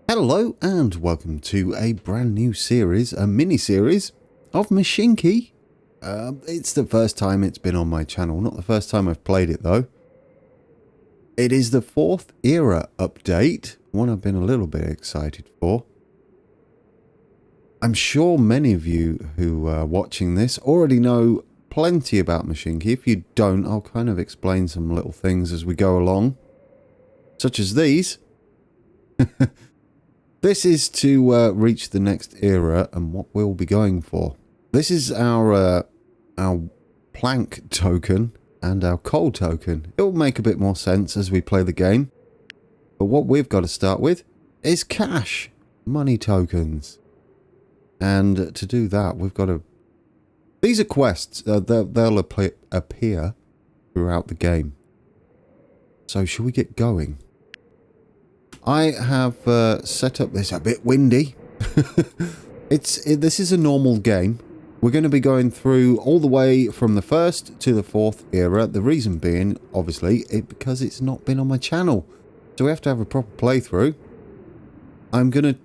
Hello and welcome to a brand new series, a mini-series of Mashinky. It's the first time it's been on my channel, not the first time I've played it though. It is the 4th era update, one I've been a little bit excited for. I'm sure many of you who are watching this already know plenty about Mashinky. If you don't, I'll kind of explain some little things as we go along, such as these. This is to reach the next era and what we'll be going for. This is our plank token and our coal token. It will make a bit more sense as we play the game. But what we've got to start with is cash, money tokens. And to do that, we've got to... These are quests. They'll appear throughout the game. So shall we get going? I have set up this a bit windy. This is a normal game. We're going to be going through all the way from the 1st to the 4th era. The reason being, obviously, because it's not been on my channel. So we have to have a proper playthrough. I'm going to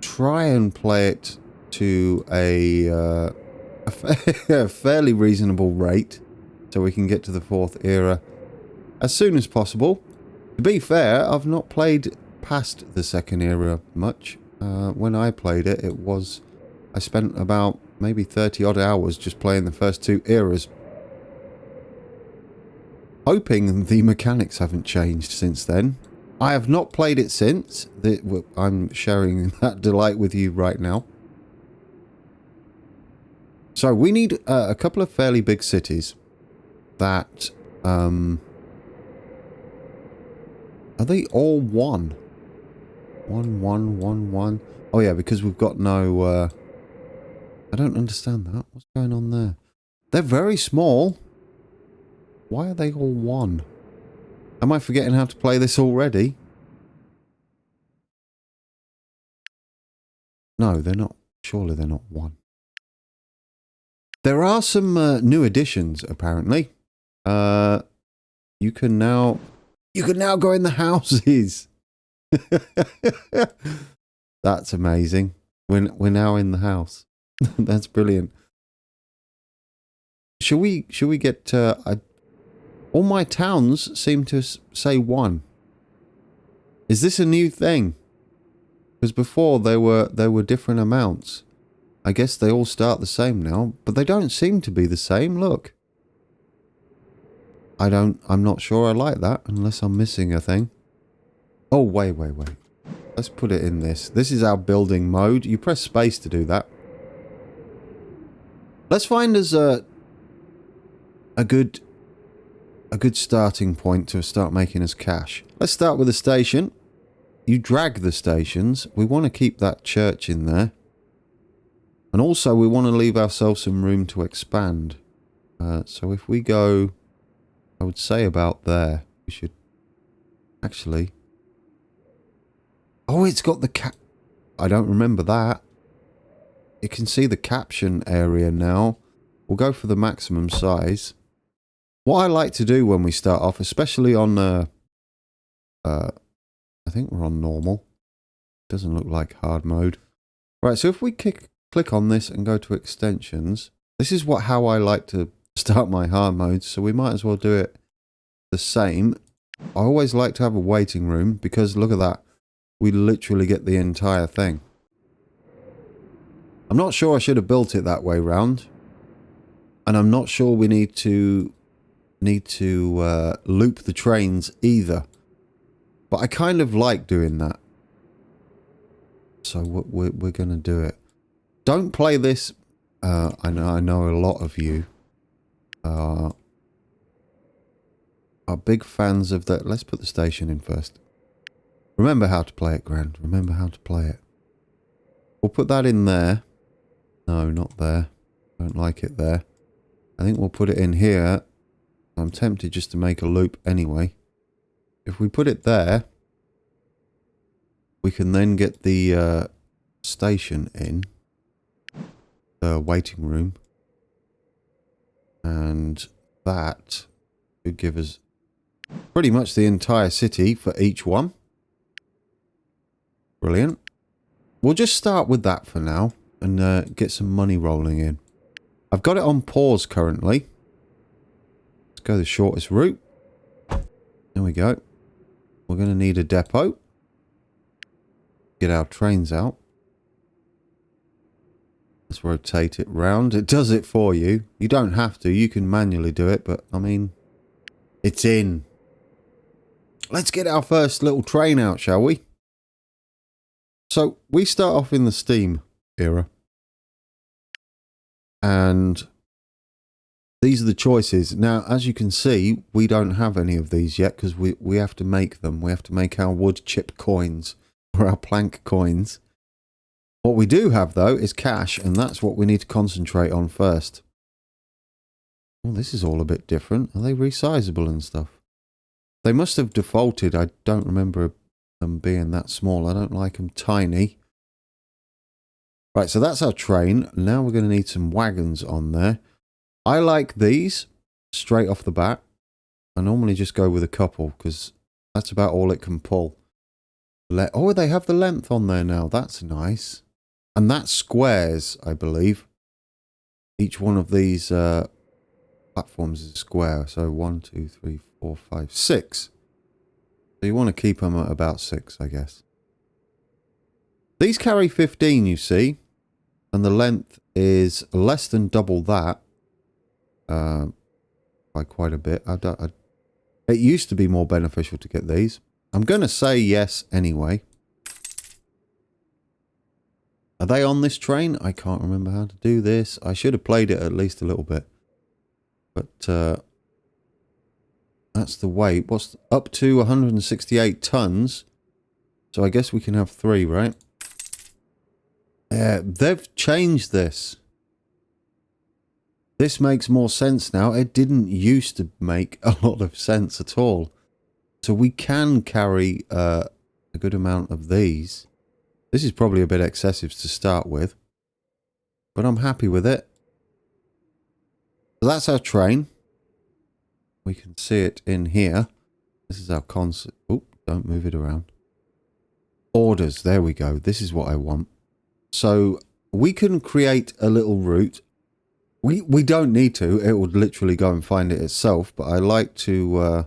try and play it to a fairly reasonable rate so we can get to the 4th era as soon as possible. To be fair, I've not played past the 2nd era much. When I played it, I spent about maybe 30 odd hours just playing the first 2 eras. Hoping the mechanics haven't changed since then. I have not played it since. I'm sharing that delight with you right now. So we need a couple of fairly big cities that... Are they all one? One. Oh yeah, because we've got no... I don't understand that. What's going on there? They're very small. Why are they all one? Am I forgetting how to play this already? No, they're not. Surely they're not one. There are some new additions, apparently. You can now go in the houses. That's amazing. We're now in the house. That's brilliant. Shall we get all my towns seem to say 1. Is this a new thing? Because before they were different amounts. I guess they all start the same now, but they don't seem to be the same. Look. I'm not sure I like that, unless I'm missing a thing. Oh, wait. Let's put it in this. This is our building mode. You press space to do that. Let's find us a good starting point to start making us cash. Let's start with a station. You drag the stations. We want to keep that church in there. And also we want to leave ourselves some room to expand. So if we go... I would say about there. We should... Actually... Oh, it's got the I don't remember that. You can see the caption area now. We'll go for the maximum size. What I like to do when we start off, especially on... I think we're on normal. Doesn't look like hard mode. Right, so if we click on this and go to extensions... This is how I like to... start my hard modes, so we might as well do it the same. I always like to have a waiting room because look at that, we literally get the entire thing. I'm not sure I should have built it that way round, and I'm not sure we need to loop the trains either, but I kind of like doing that, so we're gonna do it. Don't play this. I know a lot of you are big fans of that. Let's put the station in first. Remember how to play it, Grand. Remember how to play it. We'll put that in there. No, not there. Don't like it there. I think we'll put it in here. I'm tempted just to make a loop anyway. If we put it there, we can then get the station in. The waiting room. And that would give us pretty much the entire city for each one. Brilliant. We'll just start with that for now and get some money rolling in. I've got it on pause currently. Let's go the shortest route. There we go. We're going to need a depot. Get our trains out. Let's rotate it round. It does it for you. You don't have to. You can manually do it, but I mean, it's in. Let's get our first little train out, shall we? So we start off in the steam era. And these are the choices. Now, as you can see, we don't have any of these yet because we have to make them. We have to make our wood chip coins or our plank coins. What we do have, though, is cash, and that's what we need to concentrate on first. Oh, this is all a bit different. Are they resizable and stuff? They must have defaulted. I don't remember them being that small. I don't like them tiny. Right, so that's our train. Now we're going to need some wagons on there. I like these straight off the bat. I normally just go with a couple because that's about all it can pull. Oh, they have the length on there now. That's nice. And that's squares, I believe. Each one of these platforms is a square. So 1, 2, 3, 4, 5, 6. So you want to keep them at about 6, I guess. These carry 15, you see. And the length is less than double that. By quite a bit. It used to be more beneficial to get these. I'm going to say yes anyway. Are they on this train? I can't remember how to do this. I should have played it at least a little bit. But that's the weight. What's up to 168 tons? So I guess we can have 3, right? They've changed this. This makes more sense now. It didn't used to make a lot of sense at all. So we can carry a good amount of these. This is probably a bit excessive to start with. But I'm happy with it. So that's our train. We can see it in here. This is our concept. Oh, don't move it around. Orders. There we go. This is what I want. So we can create a little route. We don't need to. It would literally go and find it itself. But I like to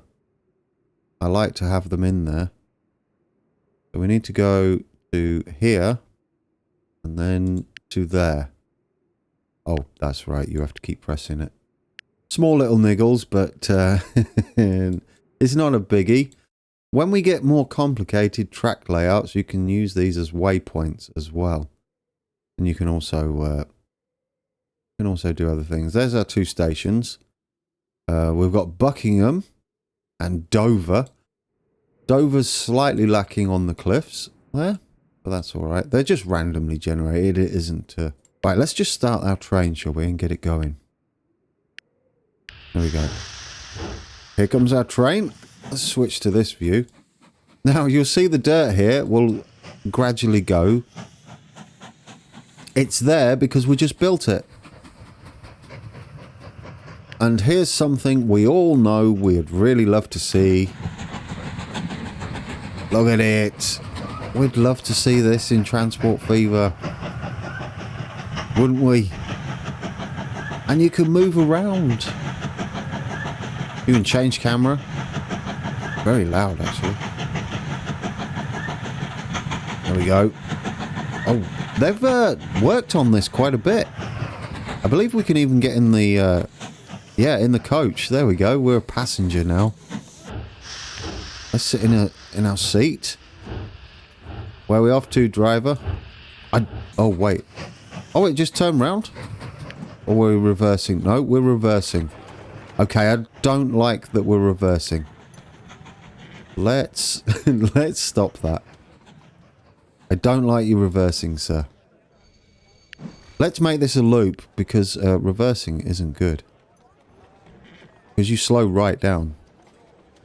have them in there. So we need to go to here and then to there. Oh, that's right. You have to keep pressing it. Small little niggles, but it's not a biggie. When we get more complicated track layouts, you can use these as waypoints as well. And you can also do other things. There's our 2 stations. We've got Buckingham and Dover. Dover's slightly lacking on the cliffs there, but that's all right. They're just randomly generated. It isn't... Right, let's just start our train, shall we, and get it going. There we go. Here comes our train. Let's switch to this view. Now, you'll see the dirt here will gradually go. It's there because we just built it. And here's something we all know we'd really love to see. Look at it. We'd love to see this in Transport Fever. Wouldn't we? And you can move around. You can change camera. Very loud, actually. There we go. Oh, they've worked on this quite a bit. I believe we can even get in the... yeah, in the coach. There we go. We're a passenger now. Let's sit in our seat. Where are we off to, driver? Oh, wait. Oh, it just turned round? Or we're reversing? No, we're reversing. Okay, I don't like that we're reversing. Let's stop that. I don't like you reversing, sir. Let's make this a loop because reversing isn't good. Because you slow right down.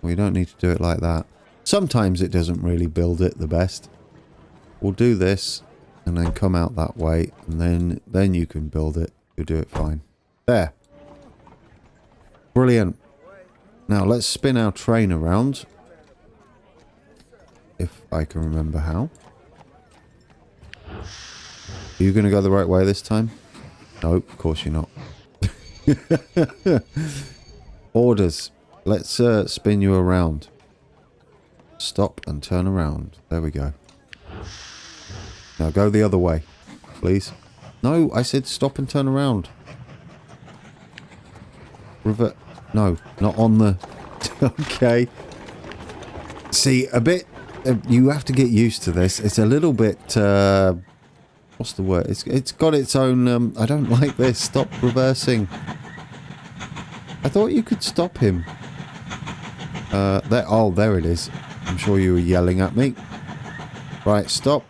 We don't need to do it like that. Sometimes it doesn't really build it the best. We'll do this and then come out that way and then you can build it. You'll do it fine. There. Brilliant. Now let's spin our train around. If I can remember how. Are you going to go the right way this time? No, of course you're not. Orders. Let's spin you around. Stop and turn around. There we go. Now go the other way, please. No, I said stop and turn around. Revert. No, not on the... Okay. See, a bit... you have to get used to this. It's a little bit... what's the word? It's got its own... I don't like this. Stop reversing. I thought you could stop him. There. Oh, there it is. I'm sure you were yelling at me. Right, stop.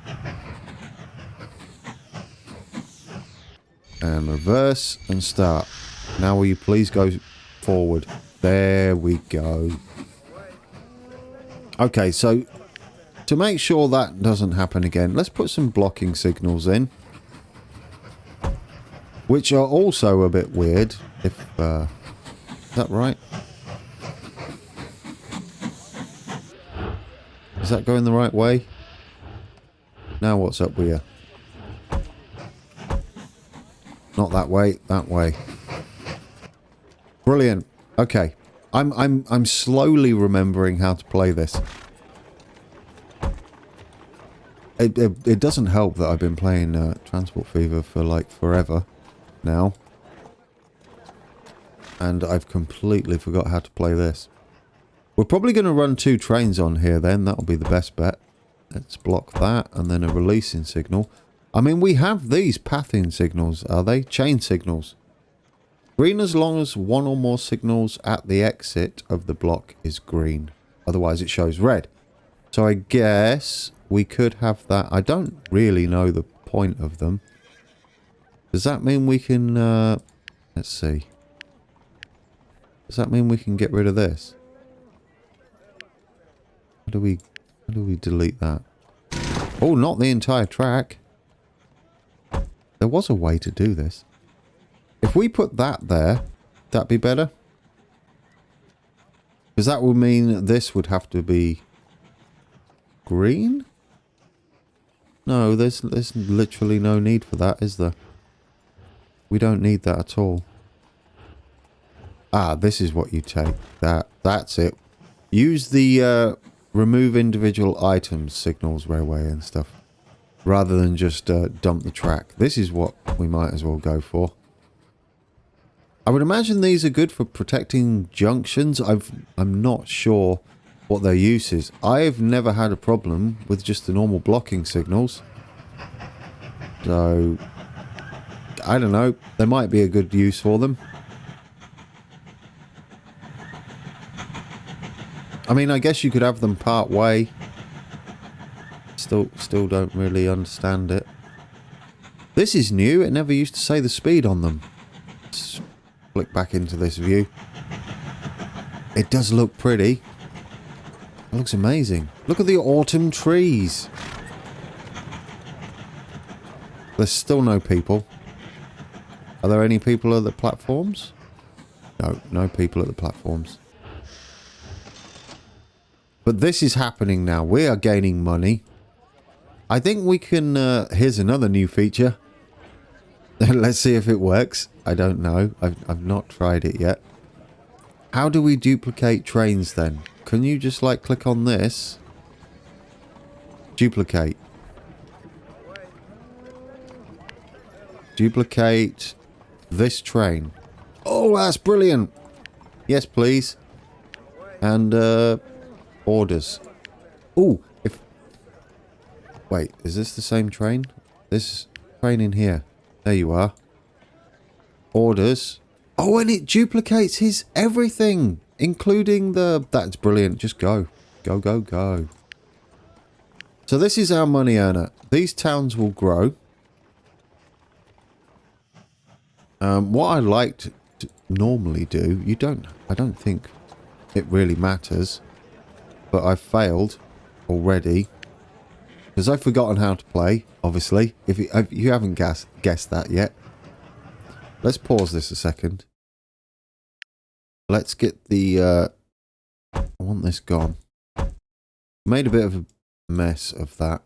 And reverse and start. Now will you please go forward? There we go. Okay, so to make sure that doesn't happen again, let's put some blocking signals in. Which are also a bit weird. If, is that right? Is that going the right way? Now what's up with you? Not that way, that way. Brilliant. Okay. I'm slowly remembering how to play this. It doesn't help that I've been playing Transport Fever for like forever now. And I've completely forgot how to play this. We're probably going to run 2 trains on here then. That'll be the best bet. Let's block that and then a releasing signal. I mean, we have these pathing signals, are they? Chain signals. Green as long as one or more signals at the exit of the block is green. Otherwise it shows red. So I guess we could have that. I don't really know the point of them. Does that mean we can... let's see. Does that mean we can get rid of this? How do we delete that? Oh, not the entire track. There was a way to do this. If we put that there, that'd be better. Because that would mean this would have to be green? No, there's literally no need for that, is there? We don't need that at all. Ah, this is what you take. That's it. Use the remove individual items, signals, railway and stuff. Rather than just dump the track. This is what we might as well go for. I would imagine these are good for protecting junctions. I'm not sure what their use is. I've never had a problem with just the normal blocking signals. So, I don't know. There might be a good use for them. I mean, I guess you could have them part way. Still don't really understand it. This is new. It never used to say the speed on them. Let's flick back into this view. It does look pretty. It looks amazing. Look at the autumn trees. There's still no people. Are there any people at the platforms? No, no people at the platforms. But this is happening now. We are gaining money. I think we can... here's another new feature. Let's see if it works. I don't know. I've not tried it yet. How do we duplicate trains then? Can you just like click on this? Duplicate. Duplicate this train. Oh, that's brilliant. Yes, please. And orders. Oh, if... Wait, is this the same train? This train in here. There you are. Orders. Oh, and it duplicates his everything, including the... That's brilliant. Just go. Go, go, go. So this is our money earner. These towns will grow. What I like to normally do, I don't think it really matters, but I've failed already because I've forgotten how to play, obviously, if you haven't guessed that yet. Let's pause this a second. Let's get the, I want this gone. Made a bit of a mess of that.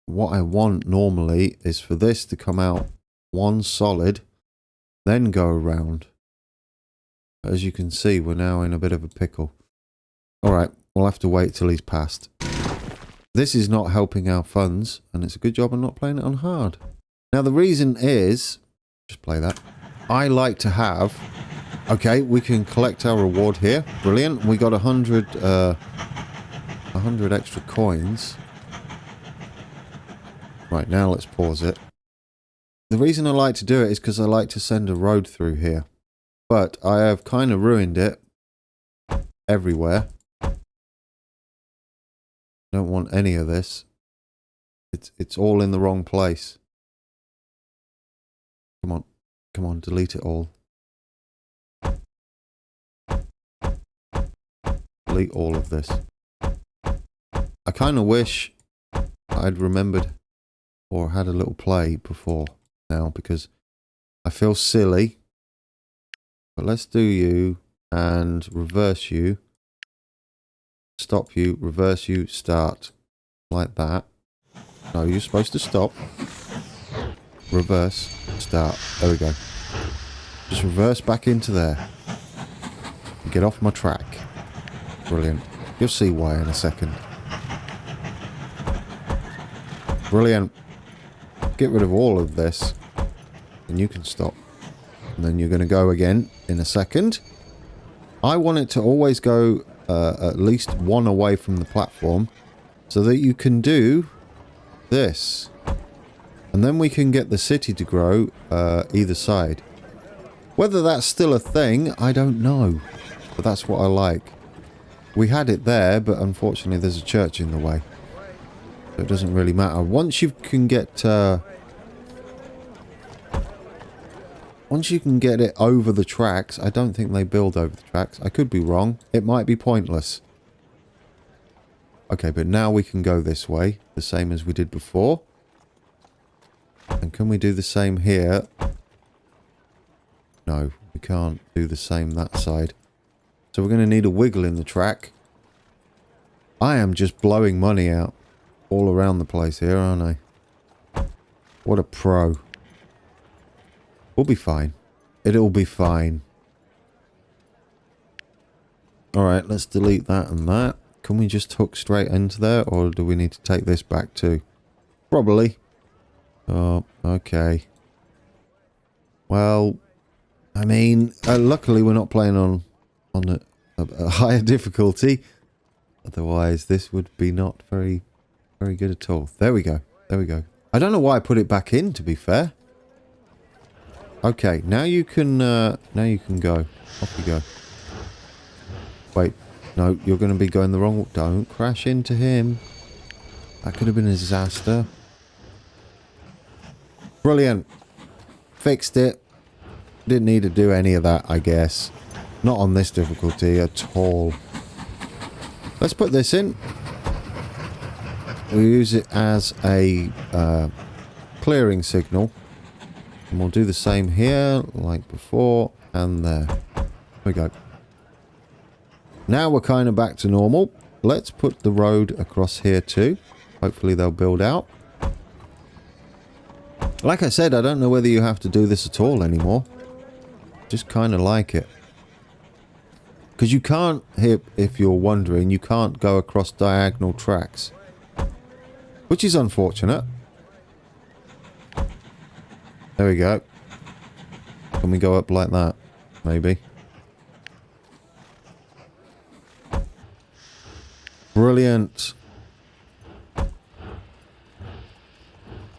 what I want normally is for this to come out one solid, then go around. As you can see, we're now in a bit of a pickle. Alright, we'll have to wait till he's passed. This is not helping our funds, and it's a good job I'm not playing it on hard. Now the reason is, just play that, I like to have, okay, we can collect our reward here. Brilliant. We got 100 extra coins. Right, now let's pause it. The reason I like to do it is because I like to send a road through here. But I have kind of ruined it everywhere. Don't want any of this. It's all in the wrong place. Come on, delete it all. Delete all of this. I kind of wish I'd remembered or had a little play before now, because I feel silly. But let's do you and reverse you. Stop you, reverse you, start. Like that. No, you're supposed to stop. Reverse, start. There we go. Just reverse back into there. Get off my track. Brilliant. You'll see why in a second. Brilliant. Get rid of all of this. And you can stop. And then you're going to go again in a second. I want it to always go at least one away from the platform, so that you can do this. And then we can get the city to grow either side. Whether that's still a thing, I don't know. But that's what I like. We had it there, but unfortunately there's a church in the way. So it doesn't really matter. Once you can get it over the tracks, I don't think they build over the tracks. I could be wrong. It might be pointless. Okay, but now we can go this way, the same as we did before. And can we do the same here? No, we can't do the same that side. So we're going to need a wiggle in the track. I am just blowing money out all around the place here, aren't I? What a pro. We'll be fine. It'll be fine. Alright, let's delete that and that. Can we just hook straight into there, or do we need to take this back too? Probably. Oh, okay. Well, I mean, luckily we're not playing on a higher difficulty. Otherwise, this would be not very good at all. There we go. There we go. I don't know why I put it back in, to be fair. Okay, now you can go. Off you go. Wait, no, you're going to be going the wrong way. Don't crash into him. That could have been a disaster. Brilliant. Fixed it. Didn't need to do any of that, I guess. Not on this difficulty at all. Let's put this in. We'll use it as a clearing signal. And we'll do the same here, like before, and there. There we go. Now we're kind of back to normal. Let's put the road across here too. Hopefully they'll build out. Like I said, I don't know whether you have to do this at all anymore. Just kind of like it. Because you can't, if you're wondering, you can't go across diagonal tracks. Which is unfortunate. There we go. Can we go up like that? Maybe. Brilliant.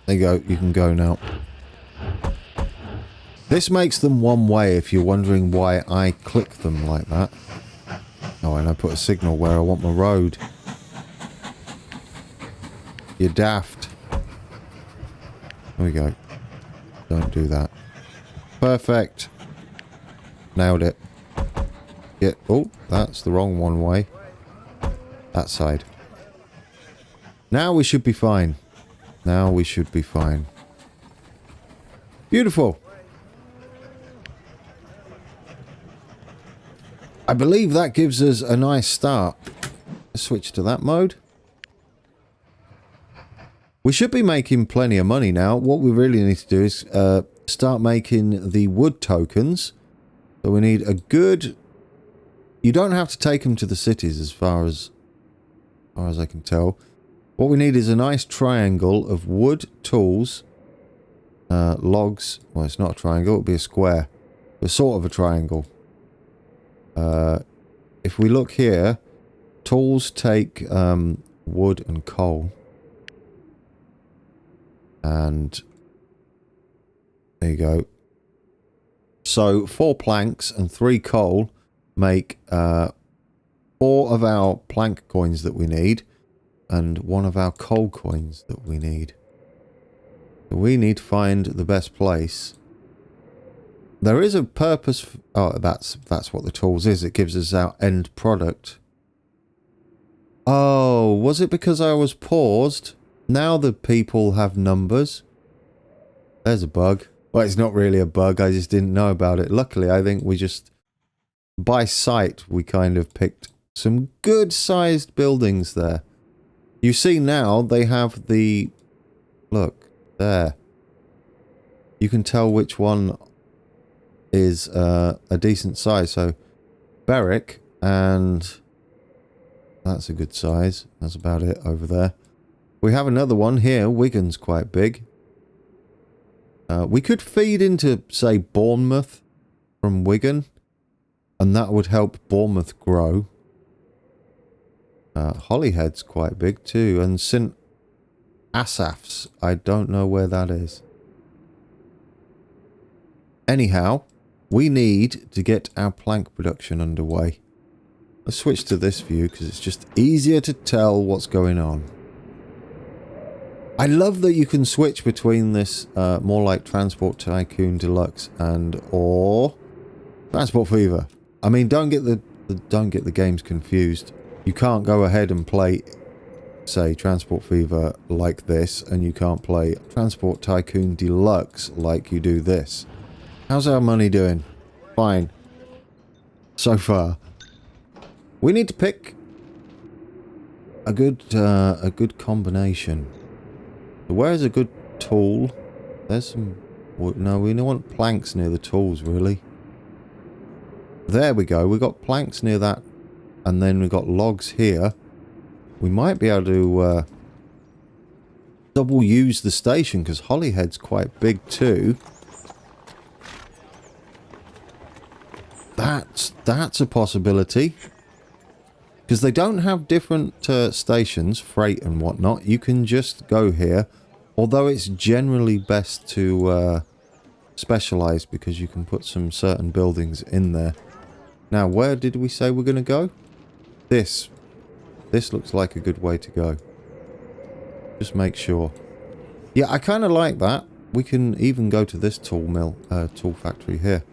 There you go. You can go now. This makes them one way if you're wondering why I click them like that. Oh, and I put a signal where I want my road. You're daft. There we go. Don't do that. Perfect. Nailed it. Yeah. Oh, that's the wrong one way. That side. Now we should be fine. Now we should be fine. Beautiful. I believe that gives us a nice start. Let's switch to that mode. We should be making plenty of money now. What we really need to do is start making the wood tokens. So we need a good... You don't have to take them to the cities as far as I can tell. What we need is a nice triangle of wood, tools, logs. Well, it's not a triangle, it'll be a square. A sort of a triangle. If we look here, tools take wood and coal. And there you go. So 4 planks and 3 coal make 4 of our plank coins that we need and 1 of our coal coins that we need. So we need to find the best place. There is a purpose. Oh, that's what the tools is. It gives us our end product. Oh, was it because I was paused? Now the people have numbers. There's a bug. Well, it's not really a bug. I just didn't know about it. Luckily, I think we just, by sight, we kind of picked some good sized buildings there. You see now they have the, look, there. You can tell which one is a decent size. So Berwick, and that's a good size. That's about it over there. We have another one here. Wigan's quite big. We could feed into, say, Bournemouth from Wigan, and that would help Bournemouth grow. Holyhead's quite big too, and St. Asaph's, I don't know where that is. Anyhow, we need to get our plank production underway. Let's switch to this view because it's just easier to tell what's going on. I love that you can switch between this more like Transport Tycoon Deluxe and or Transport Fever. I mean, don't get the games confused. You can't go ahead and play, say, Transport Fever like this, and you can't play Transport Tycoon Deluxe like you do this. How's our money doing? Fine. So far. We need to pick a good combination. So where's a good tool? There's some... No, we don't want planks near the tools, really. There we go. We've got planks near that. And then we've got logs here. We might be able to double use the station, because Holyhead's quite big too. That's a possibility. Because they don't have different stations, freight and whatnot. You can just go here. Although it's generally best to specialise, because you can put some certain buildings in there. Now, where did we say we're going to go? This looks like a good way to go. Just make sure. Yeah, I kind of like that. We can even go to this tool factory here.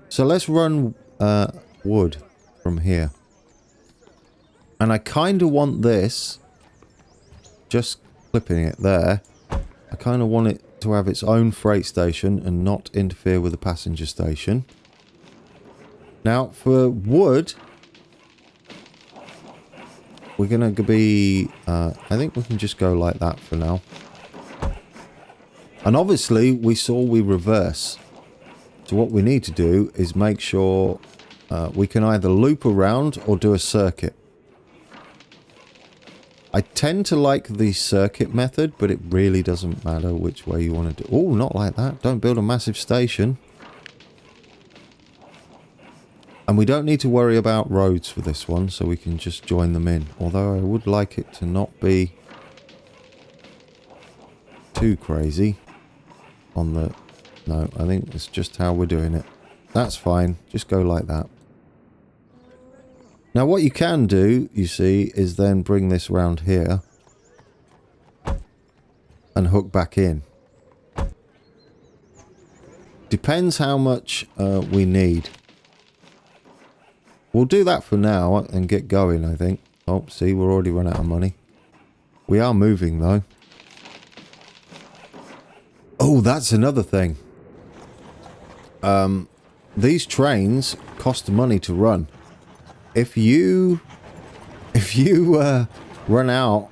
So let's run wood from here. And I kind of want this, just clipping it there, I kind of want it to have its own freight station and not interfere with the passenger station. Now, for wood, we're going to be... I think we can just go like that for now. And obviously, we reverse. So what we need to do is make sure we can either loop around or do a circuit. I tend to like the circuit method, but it really doesn't matter which way you want to do. Oh, not like that. Don't build a massive station. And we don't need to worry about roads for this one, so we can just join them in. Although I would like it to not be too crazy on the... No, I think it's just how we're doing it. That's fine. Just go like that. Now what you can do, you see, is then bring this round here and hook back in. Depends how much we need. We'll do that for now and get going, I think. Oh, see, we're already run out of money. We are moving, though. Oh, that's another thing. These trains cost money to run. If you run out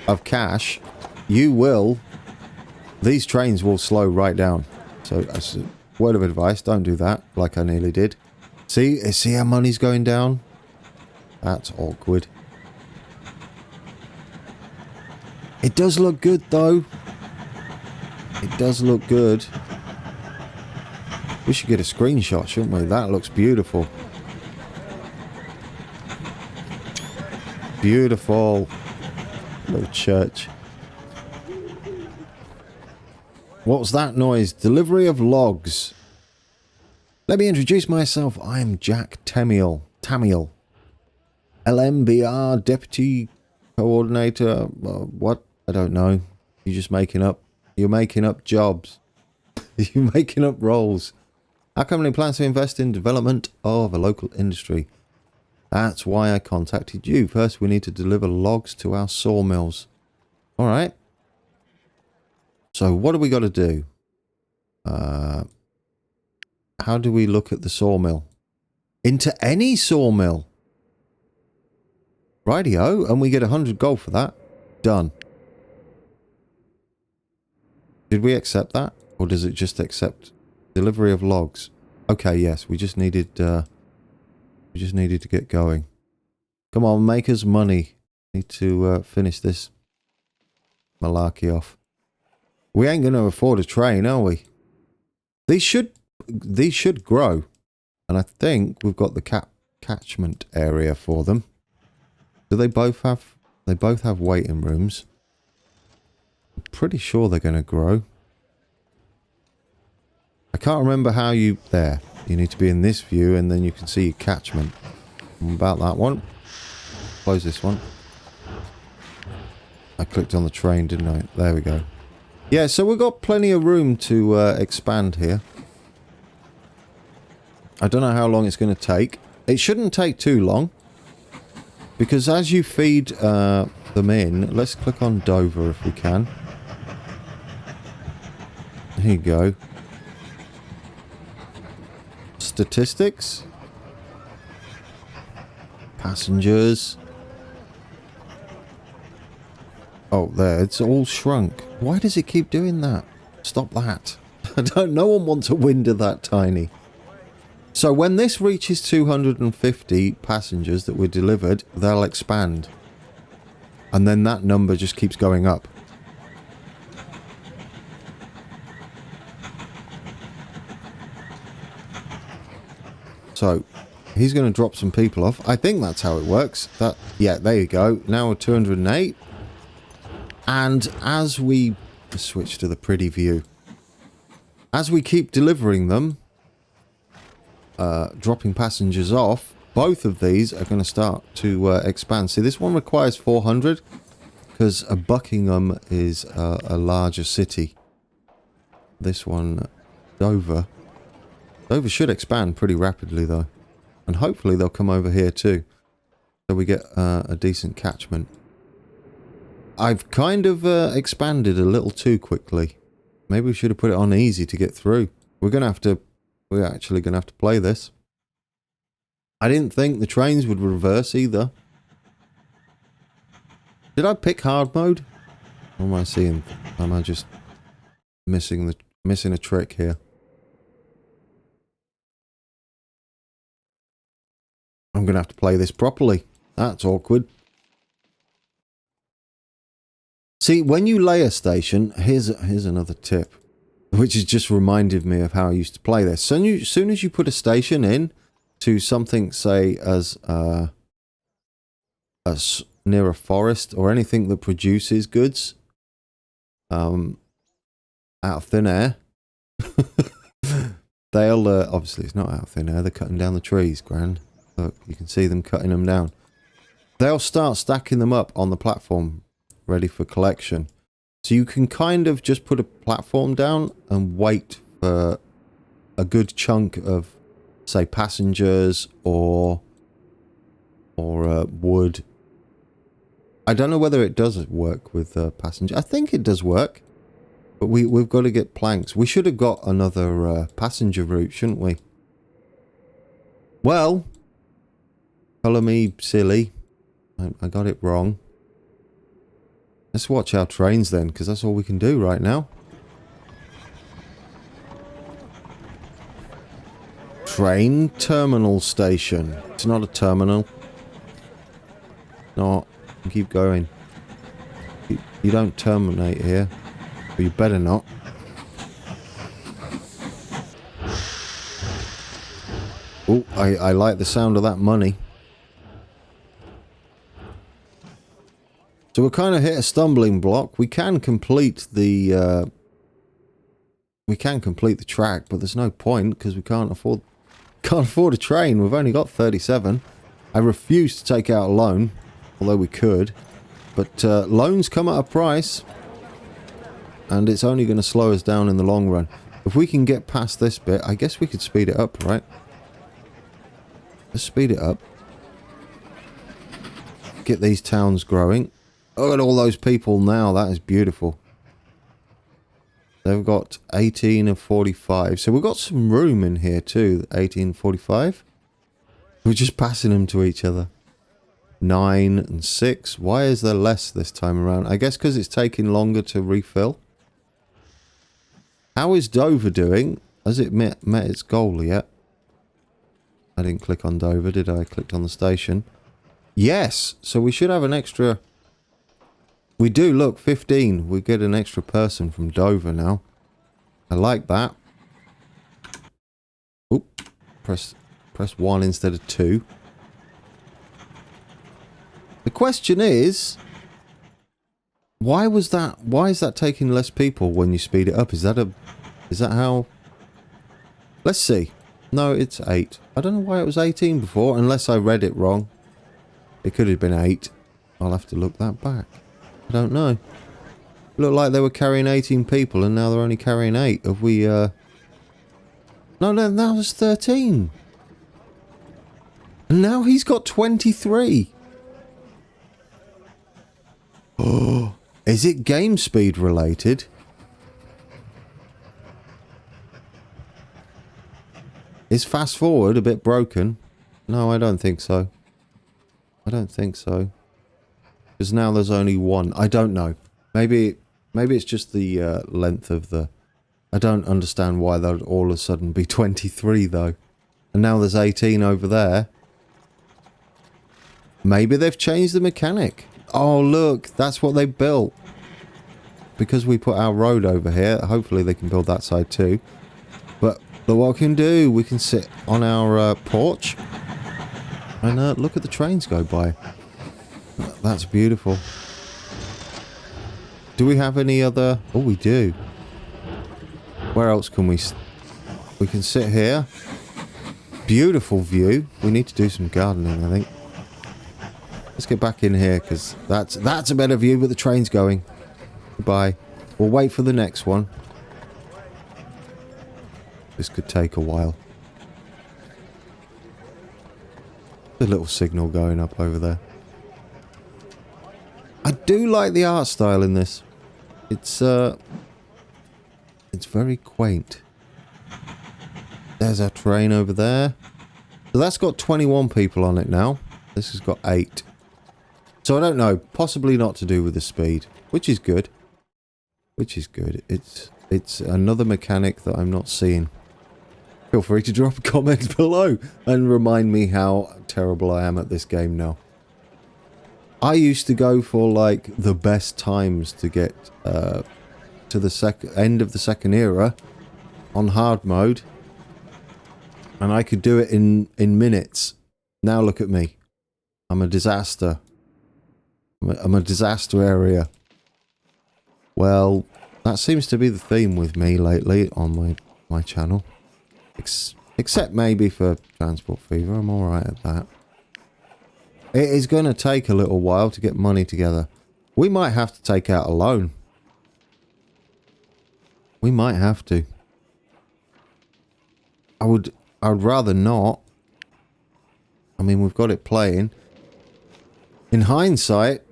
of cash, these trains will slow right down. So as a word of advice, don't do that like I nearly did. See how money's going down? That's awkward. It does look good though. It does look good. We should get a screenshot, shouldn't we? That looks beautiful. Beautiful. Little church. What was that noise? Delivery of logs. Let me introduce myself. I'm Jack Tamiel. LMBR Deputy Coordinator. What? I don't know. You're just making up. You're making up jobs. You're making up roles. Our company plans to invest in development of a local industry. That's why I contacted you. First, we need to deliver logs to our sawmills. All right. So, what do we got to do? How do we look at the sawmill? Into any sawmill. Rightio, and we get 100 gold for that. Done. Did we accept that? Or does it just accept delivery of logs? Okay, yes, we just needed to get going. Come on, make us money. Need to finish this malarkey off. We ain't going to afford a train, are we? These should grow. And I think we've got the catchment area for them. Do they both have... They both have waiting rooms. I'm pretty sure they're going to grow. I can't remember how you... There. You need to be in this view and then you can see your catchment. About that one. Close this one. I clicked on the train, didn't I? There we go. Yeah, so we've got plenty of room to expand here. I don't know how long it's going to take. It shouldn't take too long. Because as you feed them in... Let's click on Dover if we can. Here you go. Statistics. Passengers. Oh, there. It's all shrunk. Why does it keep doing that? Stop that. No one wants a window that tiny. So when this reaches 250 passengers that were delivered, they'll expand. And then that number just keeps going up. So, he's going to drop some people off. I think that's how it works. Yeah, there you go. Now we're 208. And as we switch to the pretty view, as we keep delivering them, dropping passengers off, both of these are going to start to expand. See, this one requires 400 because Buckingham is a larger city. This one, Dover should expand pretty rapidly though. And hopefully they'll come over here too. So we get a decent catchment. I've kind of expanded a little too quickly. Maybe we should have put it on easy to get through. We're actually going to have to play this. I didn't think the trains would reverse either. Did I pick hard mode? What am I seeing? Am I just missing a trick here? I'm going to have to play this properly. That's awkward. See, when you lay a station, here's another tip, which has just reminded me of how I used to play this. So as soon as you put a station in to something, say, as near a forest or anything that produces goods, out of thin air, they'll obviously it's not out of thin air. They're cutting down the trees, Grand. Look, you can see them cutting them down. They'll start stacking them up on the platform, ready for collection. So you can kind of just put a platform down and wait for a good chunk of, say, passengers or wood. I don't know whether it does work with passengers. I think it does work, but we've got to get planks. We should have got another passenger route, shouldn't we? Well, colour me silly. I got it wrong. Let's watch our trains then, because that's all we can do right now. Train terminal station. It's not a terminal. No, keep going. You don't terminate here. But you better not. Oh, I like the sound of that money. So we kind of hit a stumbling block. We can complete the track, but there's no point because we can't afford a train. We've only got 37. I refuse to take out a loan, although we could. But loans come at a price, and it's only going to slow us down in the long run. If we can get past this bit, I guess we could speed it up, right? Let's speed it up. Get these towns growing. Look at all those people now. That is beautiful. They've got 18 of 45. So we've got some room in here too. 18, 45. We're just passing them to each other. 9 and 6. Why is there less this time around? I guess because it's taking longer to refill. How is Dover doing? Has it met its goal yet? I didn't click on Dover, did I? I clicked on the station. Yes! So we should have an extra... We do, look, 15. We get an extra person from Dover now. I like that. Oop. Press 1 instead of 2. The question is... Why is that taking less people when you speed it up? Is that how... Let's see. No, it's 8. I don't know why it was 18 before, unless I read it wrong. It could have been 8. I'll have to look that back. I don't know. Looked like they were carrying 18 people and now they're only carrying 8. Have we, No, now it's 13. And now he's got 23. Oh, is it game speed related? Is fast forward a bit broken? No, I don't think so. I don't think so. Because now there's only 1. I don't know. Maybe it's just the length of the... I don't understand why there'd all of a sudden be 23 though. And now there's 18 over there. Maybe they've changed the mechanic. Oh look, that's what they built. Because we put our road over here, hopefully they can build that side too. But what we can do, we can sit on our porch and look at the trains go by. That's beautiful. Do we have any other... Oh, we do. Where else can we... We can sit here. Beautiful view. We need to do some gardening, I think. Let's get back in here, because that's a better view with the trains going. Goodbye. We'll wait for the next one. This could take a while. The little signal going up over there. I do like the art style in this. It's very quaint. There's our train over there. So that's got 21 people on it now. This has got 8. So I don't know. Possibly not to do with the speed, which is good. Which is good. It's another mechanic that I'm not seeing. Feel free to drop a comment below and remind me how terrible I am at this game now. I used to go for like the best times to get to the end of the second era on hard mode, and I could do it in minutes. Now look at me. I'm a disaster. I'm a disaster area. Well, that seems to be the theme with me lately on my channel. Except maybe for Transport Fever. I'm alright at that. It is going to take a little while to get money together. We might have to take out a loan. We might have to. I would rather not. I mean, we've got it playing. In hindsight,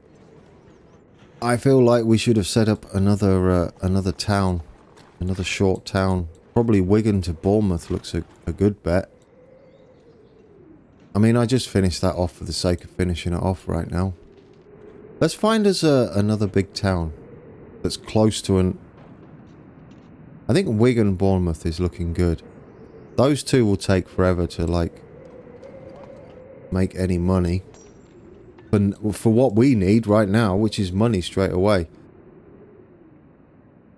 I feel like we should have set up another town. Another short town. Probably Wigan to Bournemouth looks a good bet. I mean, I just finished that off for the sake of finishing it off right now. Let's find us another big town that's close to an... I think Wigan Bournemouth is looking good. Those two will take forever to, like, make any money. For what we need right now, which is money straight away.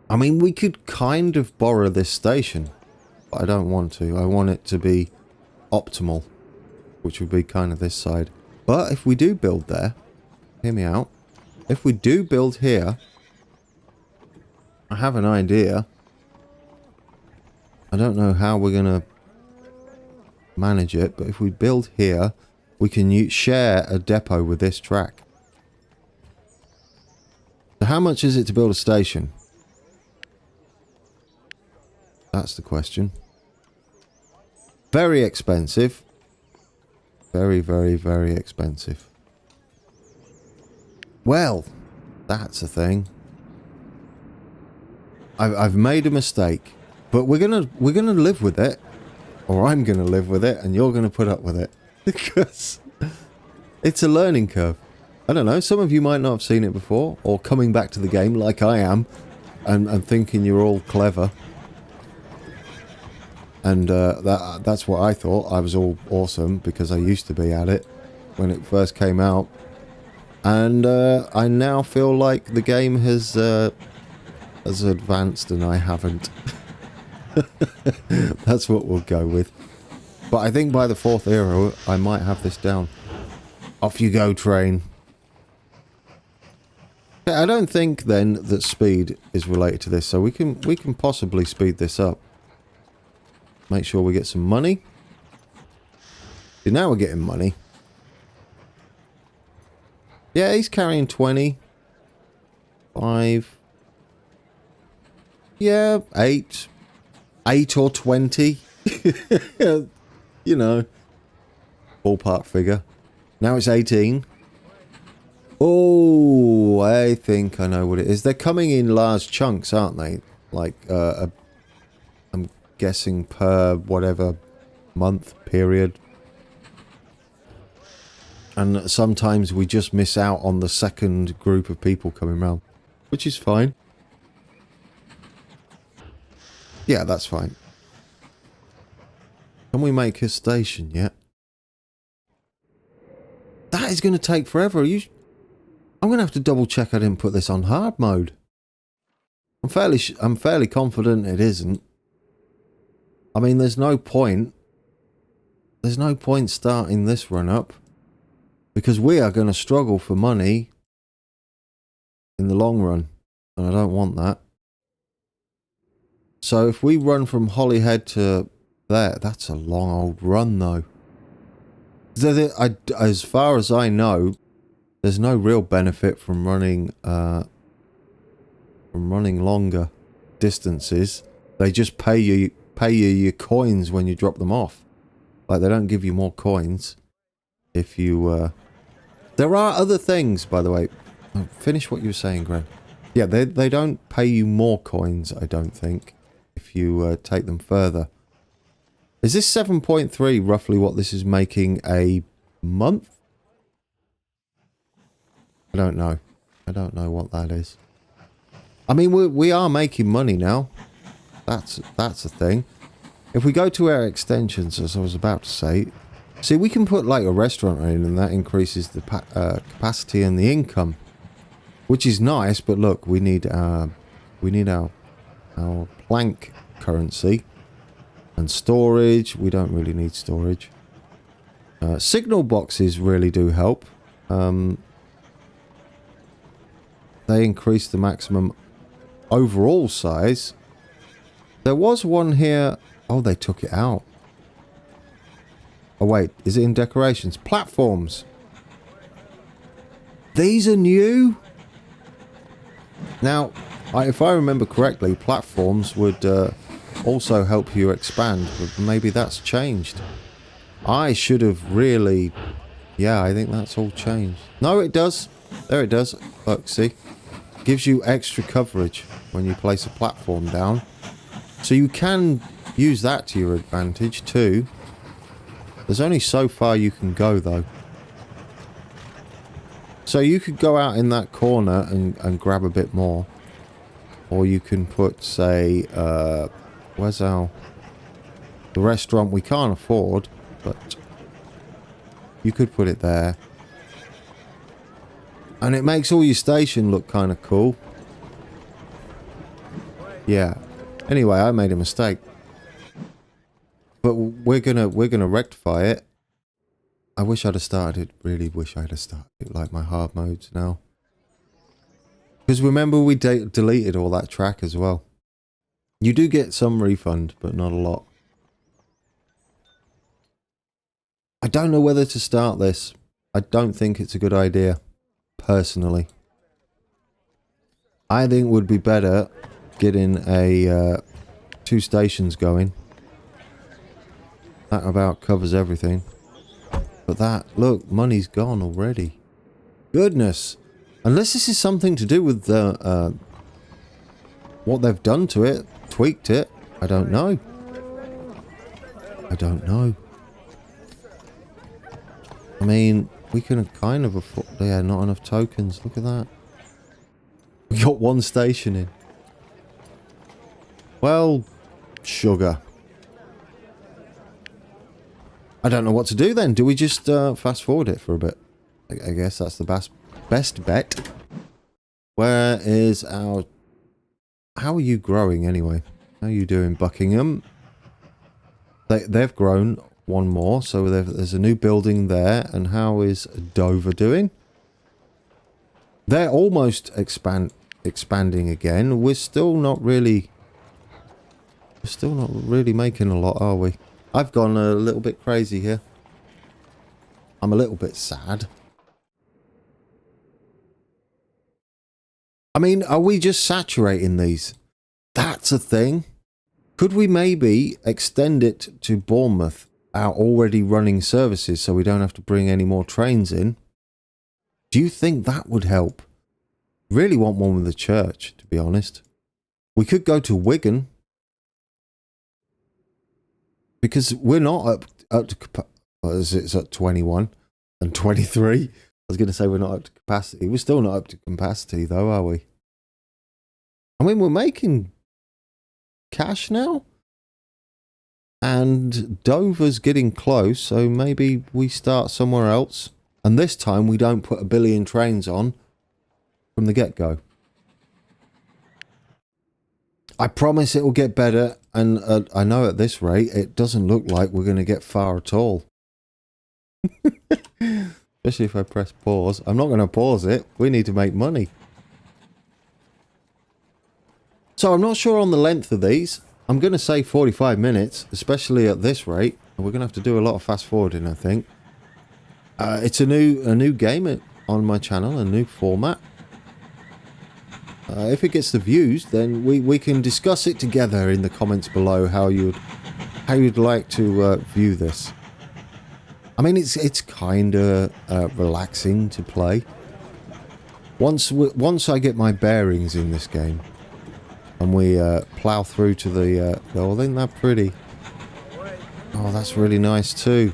I mean, we could kind of borrow this station, but I don't want to. I want it to be optimal, which would be kind of this side. But if we do build there, hear me out. If we do build here, I have an idea. I don't know how we're going to manage it, but if we build here, we can share a depot with this track. So how much is it to build a station? That's the question. Very expensive. Very, very, very expensive. Well, that's a thing. I've made a mistake, but we're gonna live with it, or I'm gonna live with it, and you're gonna put up with it because it's a learning curve. I don't know. Some of you might not have seen it before, or coming back to the game like I am, and thinking you're all clever. And that's what I thought. I was all awesome because I used to be at it when it first came out. And I now feel like the game has advanced and I haven't. That's what we'll go with. But I think by the 4th era, I might have this down. Off you go, train. I don't think then that speed is related to this, so we can possibly speed this up. Make sure we get some money. See, now we're getting money. Yeah, he's carrying 20. 5. Yeah, 8. 8 or 20. You know. Ballpark figure. Now it's 18. Oh, I think I know what it is. They're coming in large chunks, aren't they? Like, I'm guessing per whatever month period. And sometimes we just miss out on the second group of people coming around, which is fine. Yeah, that's fine. Can we make a station yet? That is going to take forever. I'm going to have to double check I didn't put this on hard mode. I'm fairly confident it isn't. I mean, there's no point. There's no point starting this run up. Because we are going to struggle for money in the long run. And I don't want that. So if we run from Holyhead to there, that's a long old run though. As far as I know, there's no real benefit from running longer distances. They just pay you your coins when you drop them off. Like, they don't give you more coins if you there are other things, by the way. Finish what you were saying, Gren. Yeah, they don't pay you more coins, I don't think, if you take them further. Is this 7.3 roughly what this is making a month? I don't know. I don't know what that is. I mean, we are making money now. That's a thing. If we go to our extensions, as I was about to say, see, we can put like a restaurant in, and that increases the capacity and the income, which is nice. But look, we need our plank currency and storage. We don't really need storage. Signal boxes really do help. They increase the maximum overall size. There was one here. Oh, they took it out. Oh, wait. Is it in decorations? Platforms. These are new? Now, if I remember correctly, platforms would also help you expand. But maybe that's changed. I should have really... Yeah, I think that's all changed. No, it does. There it does. Look, see? Gives you extra coverage when you place a platform down. So you can use that to your advantage too. There's only so far you can go though. So you could go out in that corner and grab a bit more. Or you can put, say, where's our... The restaurant we can't afford, but you could put it there. And it makes all your station look kind of cool. Yeah. Anyway, I made a mistake. But we're gonna rectify it. I wish I'd have started. Really wish I'd have started like my hard modes now. Because remember we deleted all that track as well. You do get some refund, but not a lot. I don't know whether to start this. I don't think it's a good idea. Personally. I think it would be better getting a 2 stations going. That about covers everything. But that, look, money's gone already. Goodness. Unless this is something to do with the, what they've done to it, tweaked it. I don't know. I don't know. I mean, we can kind of afford... Yeah, not enough tokens. Look at that. We got 1 station in. Well, sugar. I don't know what to do then. Do we just fast forward it for a bit? I guess that's the best bet. Where is our... How are you growing anyway? How are you doing, Buckingham? They've grown 1 more, so there's a new building there. And how is Dover doing? They're almost expanding again. We're still not really making a lot, are we? I've gone a little bit crazy here. I'm a little bit sad. I mean, are we just saturating these? That's a thing. Could we maybe extend it to Bournemouth, our already running services, so we don't have to bring any more trains in? Do you think that would help? Really want one with the church, to be honest. We could go to Wigan. Because we're not up to... It's at 21 and 23. I was going to say we're not up to capacity. We're still not up to capacity, though, are we? I mean, we're making cash now. And Dover's getting close, so maybe we start somewhere else. And this time we don't put 1 billion trains on from the get-go. I promise it will get better, and I know at this rate it doesn't look like we're going to get far at all. Especially if I press pause. I'm not going to pause it. We need to make money. So I'm not sure on the length of these. I'm going to say 45 minutes, especially at this rate. We're going to have to do a lot of fast forwarding, I think. It's a new game on my channel, a new format. If it gets the views, then we can discuss it together in the comments below how you'd like to view this. I mean, it's kind of relaxing to play. Once I get my bearings in this game, and we plow through to the... oh, isn't that pretty? Oh, that's really nice too.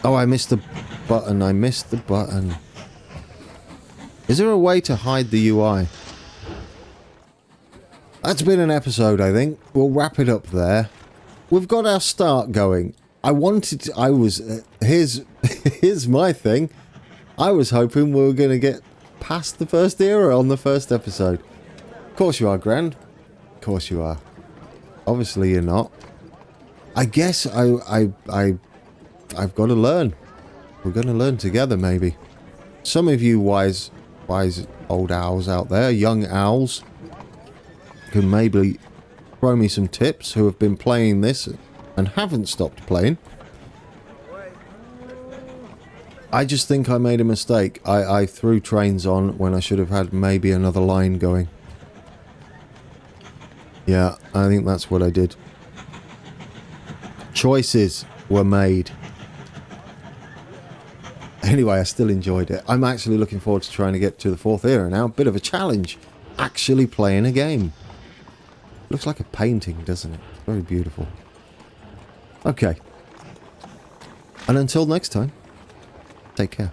Oh, I missed the button. I missed the button. Is there a way to hide the UI? That's been an episode, I think. We'll wrap it up there. We've got our start going. Here's my thing. I was hoping we were going to get past the first era on the first episode. Of course you are, Grand. Of course you are. Obviously you're not. I guess I've got to learn. We're going to learn together, maybe. Some of you wise old owls out there, young owls, can maybe throw me some tips who have been playing this and haven't stopped playing. I just think I made a mistake. I threw trains on when I should have had maybe another line going. Yeah, I think that's what I did. Choices were made. Anyway, I still enjoyed it. I'm actually looking forward to trying to get to the 4th era now. Bit of a challenge. Actually playing a game. Looks like a painting, doesn't it? It's very beautiful. Okay. And until next time, take care.